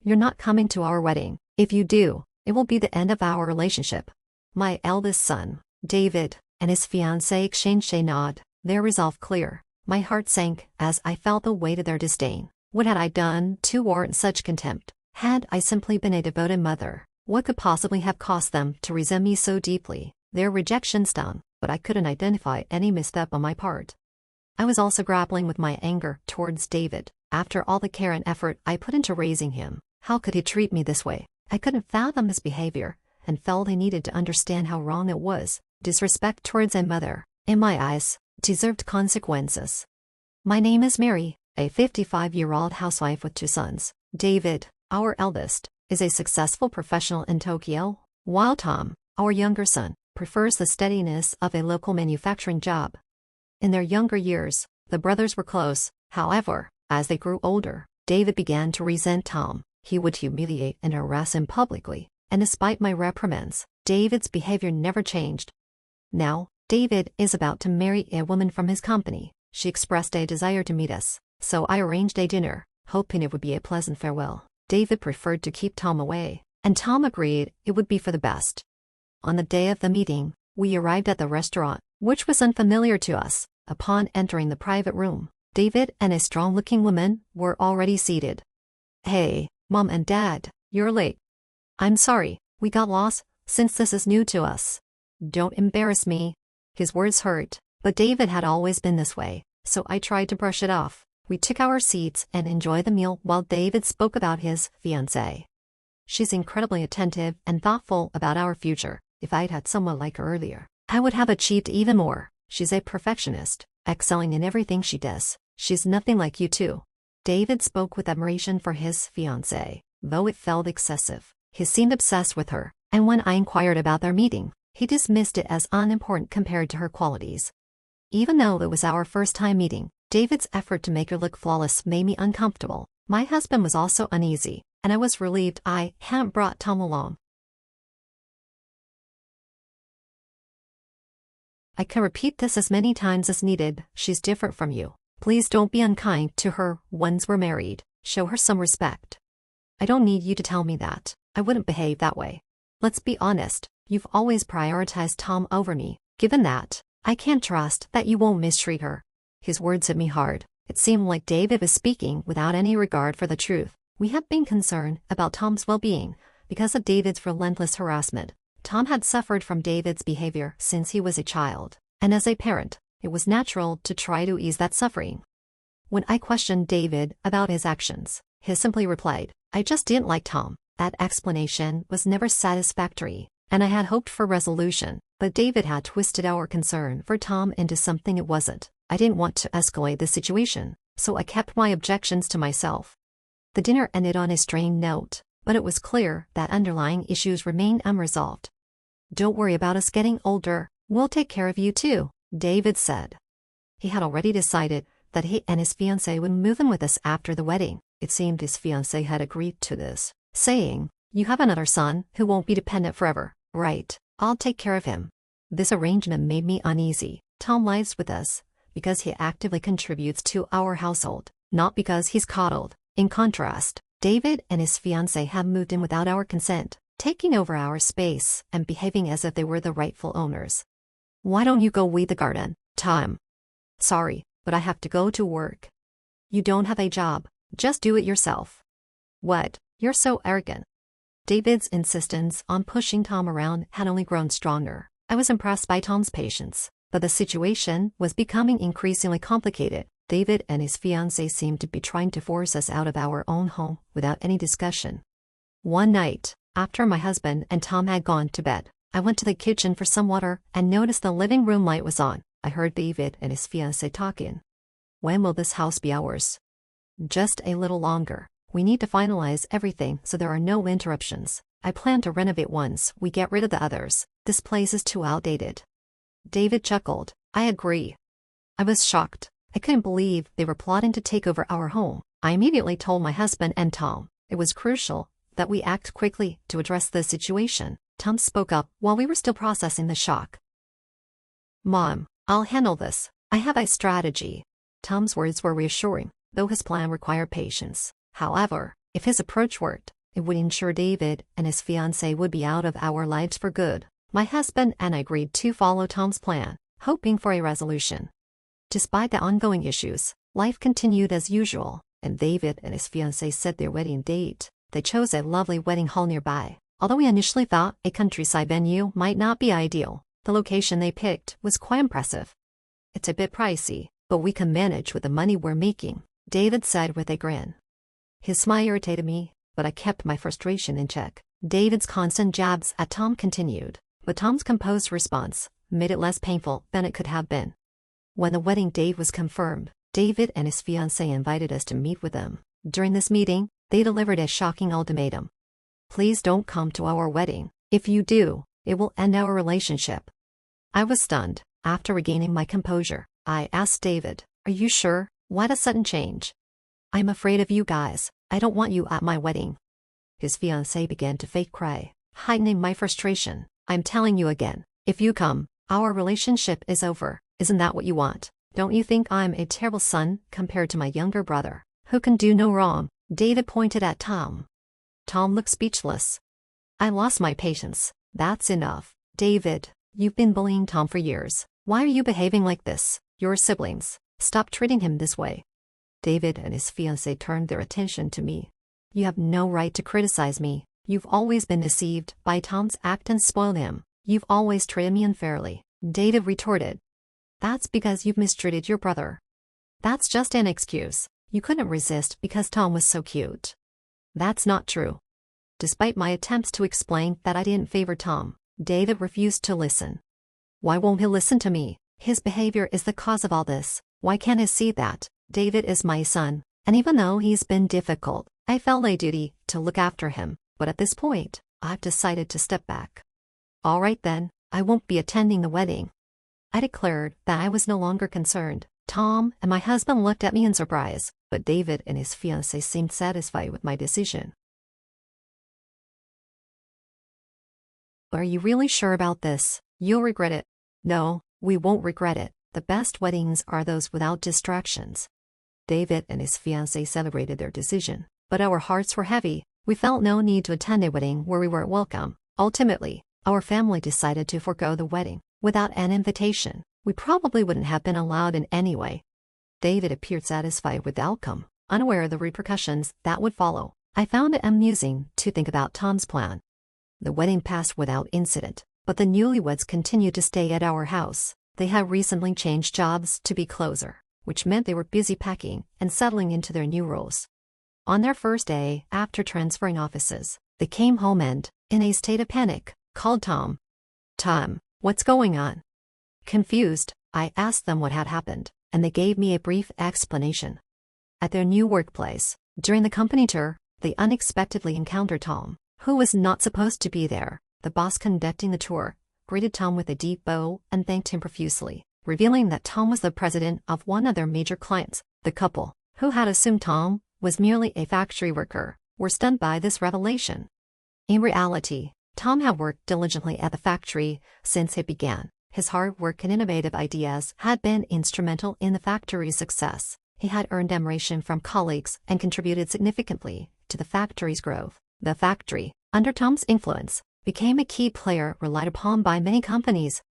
You're not coming to our wedding. If you do, it will be the end of our relationship." My eldest son, David, and his fiancée exchanged a nod, their resolve clear. My heart sank as I felt the weight of their disdain. What had I done to warrant such contempt? Had I simply been a devoted mother? What could possibly have caused them to resent me so deeply? Their rejection stung, but I couldn't identify any misstep on my part. I was also grappling with my anger towards David. After all the care and effort I put into raising him, how could he treat me this way? I couldn't fathom his behavior, and felt I needed to understand how wrong it was. Disrespect towards a mother, in my eyes, deserved consequences. My name is Mary, a 55-year-old housewife with 2 sons. David, our eldest, is a successful professional in Tokyo, while Tom, our younger son, prefers the steadiness of a local manufacturing job. In their younger years, the brothers were close. However, as they grew older, David began to resent Tom. He would humiliate and harass him publicly, and despite my reprimands, David's behavior never changed. Now, David is about to marry a woman from his company. She expressed a desire to meet us, so I arranged a dinner, hoping it would be a pleasant farewell. David preferred to keep Tom away, and Tom agreed it would be for the best. On the day of the meeting, we arrived at the restaurant, which was unfamiliar to us. Upon entering the private room, David and a strong-looking woman were already seated. "Hey, Mom and Dad, you're late." "I'm sorry, we got lost, since this is new to us." "Don't embarrass me." His words hurt, but David had always been this way, so I tried to brush it off. We took our seats and enjoyed the meal while David spoke about his fiancée. "She's incredibly attentive and thoughtful about our future. If I'd had someone like her earlier, I would have achieved even more. She's a perfectionist, excelling in everything she does. She's nothing like you two." David spoke with admiration for his fiancée, though it felt excessive. He seemed obsessed with her, and when I inquired about their meeting, he dismissed it as unimportant compared to her qualities. Even though it was our first time meeting, David's effort to make her look flawless made me uncomfortable. My husband was also uneasy, and I was relieved I hadn't brought Tom along. "I can repeat this as many times as needed. She's different from you. Please don't be unkind to her once we're married. Show her some respect." "I don't need you to tell me that. I wouldn't behave that way. Let's be honest, you've always prioritized Tom over me. Given that, I can't trust that you won't mistreat her." His words hit me hard. It seemed like David was speaking without any regard for the truth. We had been concerned about Tom's well-being because of David's relentless harassment. Tom had suffered from David's behavior since he was a child, and as a parent, it was natural to try to ease that suffering. When I questioned David about his actions, he simply replied, "I just didn't like Tom." That explanation was never satisfactory, and I had hoped for resolution, but David had twisted our concern for Tom into something it wasn't. I didn't want to escalate the situation, so I kept my objections to myself. The dinner ended on a strained note, but it was clear that underlying issues remained unresolved. "Don't worry about us getting older. We'll take care of you too," David said. He had already decided that he and his fiancée would move in with us after the wedding. It seemed his fiancée had agreed to this, saying, "You have another son who won't be dependent forever, right? I'll take care of him." This arrangement made me uneasy. Tom lives with us because he actively contributes to our household, not because he's coddled. In contrast, David and his fiancée have moved in without our consent, taking over our space and behaving as if they were the rightful owners. "Why don't you go weed the garden, Tom?" "Sorry, but I have to go to work." "You don't have a job. Just do it yourself." "What? You're so arrogant." David's insistence on pushing Tom around had only grown stronger. I was impressed by Tom's patience, but the situation was becoming increasingly complicated. David and his fiancée seemed to be trying to force us out of our own home without any discussion. One night, after my husband and Tom had gone to bed, I went to the kitchen for some water and noticed the living room light was on. I heard David and his fiancée talking. "When will this house be ours?" "Just a little longer. We need to finalize everything so there are no interruptions. I plan to renovate once we get rid of the others. This place is too outdated." David chuckled. "I agree." I was shocked. I couldn't believe they were plotting to take over our home. I immediately told my husband and Tom it was crucial that we act quickly to address the situation. Tom spoke up while we were still processing the shock. "Mom, I'll handle this. I have a strategy." Tom's words were reassuring, though his plan required patience. However, if his approach worked, It would ensure David and his fiancée would be out of our lives for good. My husband and I agreed to follow Tom's plan, hoping for a resolution. Despite the ongoing issues, life continued as usual, and David and his fiancée set their wedding date. They chose a lovely wedding hall nearby. Although we initially thought a countryside venue might not be ideal, the location they picked was quite impressive. It's a bit pricey, but we can manage with the money we're making, David said with a grin. His smile irritated me, but I kept my frustration in check. David's constant jabs at Tom continued, but Tom's composed response made it less painful than it could have been. When the wedding date was confirmed, David and his fiancée invited us to meet with them. During this meeting, they delivered a shocking ultimatum. Please don't come to our wedding. If you do, it will end our relationship. I was stunned. After regaining my composure, I asked David, "Are you sure? Why the sudden change?" "I'm afraid of you guys. I don't want you at my wedding." His fiancée began to fake cry, heightening my frustration. "I'm telling you again, if you come, our relationship is over. Isn't that what you want? Don't you think I'm a terrible son compared to my younger brother, who can do no wrong?" David pointed at Tom. Tom looked speechless. I lost my patience. "That's enough. David, you've been bullying Tom for years. Why are you behaving like this? You're siblings. Stop treating him this way." David and his fiancée turned their attention to me. "You have no right to criticize me. You've always been deceived by Tom's act and spoiled him. You've always treated me unfairly," David retorted. "That's because you've mistreated your brother. That's just an excuse. You couldn't resist because Tom was so cute." "That's not true." Despite my attempts to explain that I didn't favor Tom, David refused to listen. "Why won't he listen to me? His behavior is the cause of all this. Why can't he see that? David is my son, and even though he's been difficult, I felt a duty to look after him, but at this point, I've decided to step back." "All right then, I won't be attending the wedding." I declared that I was no longer concerned. Tom and my husband looked at me in surprise, but David and his fiancée seemed satisfied with my decision. "Are you really sure about this? You'll regret it." "No, we won't regret it. The best weddings are those without distractions." David and his fiancée celebrated their decision, but our hearts were heavy. We felt no need to attend a wedding where we weren't welcome. Ultimately, our family decided to forego the wedding. Without an invitation, we probably wouldn't have been allowed in anyway. David appeared satisfied with the outcome, unaware of the repercussions that would follow. I found it amusing to think about Tom's plan. The wedding passed without incident, but the newlyweds continued to stay at our house. They had recently changed jobs to be closer, which meant they were busy packing and settling into their new roles. On their first day after transferring offices, they came home and, in a state of panic, called Tom. "Tom, what's going on?" Confused, I asked them what had happened, and they gave me a brief explanation. At their new workplace, during the company tour, they unexpectedly encountered Tom, who was not supposed to be there. The boss conducting the tour greeted Tom with a deep bow and thanked him profusely, revealing that Tom was the president of one of their major clients. The couple, who had assumed Tom was merely a factory worker, were stunned by this revelation. In reality, Tom had worked diligently at the factory since it began. His hard work and innovative ideas had been instrumental in the factory's success. He had earned admiration from colleagues and contributed significantly to the factory's growth. The factory, under Tom's influence, became a key player relied upon by many companies.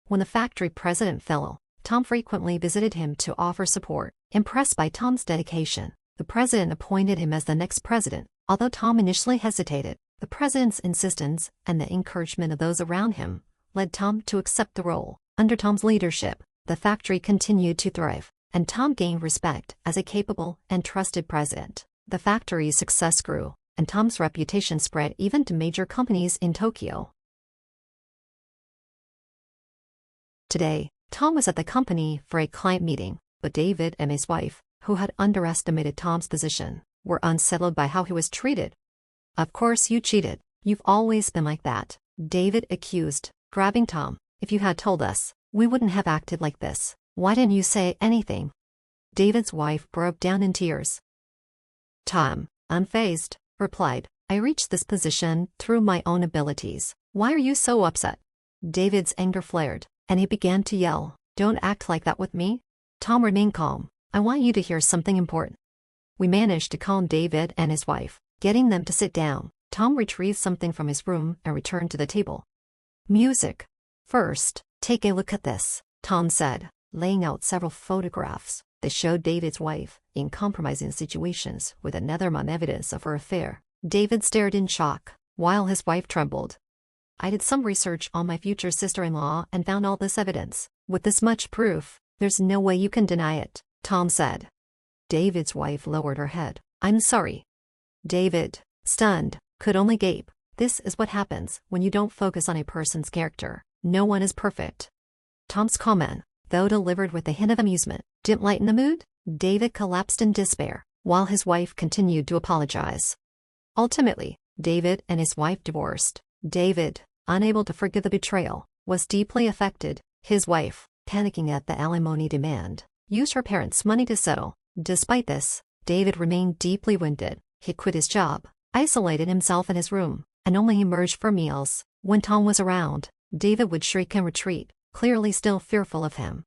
When the factory president fell ill, Tom frequently visited him to offer support. Impressed by Tom's dedication, the president appointed him as the next president. Although Tom initially hesitated, the president's insistence and the encouragement of those around him led Tom to accept the role. Under Tom's leadership, the factory continued to thrive, and Tom gained respect as a capable and trusted president. The factory's success grew, and Tom's reputation spread even to major companies in Tokyo. Today, Tom was at the company for a client meeting, but David and his wife, who had underestimated Tom's position, were unsettled by how he was treated. "Of course you cheated. You've always been like that," David accused, grabbing Tom. "If you had told us, we wouldn't have acted like this. Why didn't you say anything?" David's wife broke down in tears. Tom, unfazed, replied, "I reached this position through my own abilities. Why are you so upset?" David's anger flared, and he began to yell, "Don't act like that with me." Tom remained calm. "I want you to hear something important." We managed to calm David and his wife, Getting them to sit down, Tom retrieved something from his room and returned to the table. Music. First, take a look at this, Tom said, laying out several photographs that showed David's wife in compromising situations with another mom, evidence of her affair. David stared in shock, while his wife trembled. I did some research on my future sister-in-law and found all this evidence. With this much proof, there's no way you can deny it, Tom said. David's wife lowered her head. I'm sorry. David, stunned, could only gape. This is what happens when you don't focus on a person's character. No one is perfect. Tom's comment, though delivered with a hint of amusement, didn't lighten the mood. David collapsed in despair, while his wife continued to apologize. Ultimately, David and his wife divorced. David, unable to forgive the betrayal, was deeply affected. His wife, panicking at the alimony demand, used her parents' money to settle. Despite this, David remained deeply wounded. He quit his job, isolated himself in his room, and only emerged for meals. When Tom was around, David would shriek and retreat, clearly still fearful of him.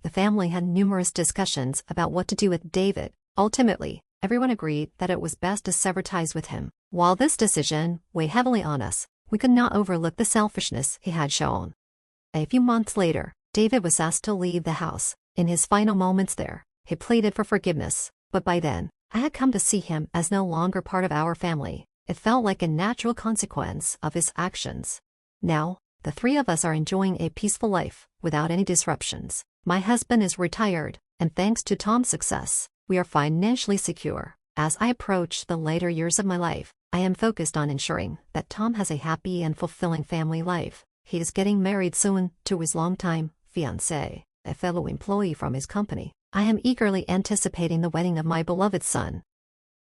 The family had numerous discussions about what to do with David. Ultimately, everyone agreed that it was best to sever ties with him. While this decision weighed heavily on us, we could not overlook the selfishness he had shown. A few months later, David was asked to leave the house. In his final moments there, he pleaded for forgiveness, but by then, I had come to see him as no longer part of our family. It felt like a natural consequence of his actions. Now, the three of us are enjoying a peaceful life, without any disruptions. My husband is retired, and thanks to Tom's success, we are financially secure. As I approach the later years of my life, I am focused on ensuring that Tom has a happy and fulfilling family life. He is getting married soon to his longtime fiancée, a fellow employee from his company. I am eagerly anticipating the wedding of my beloved son.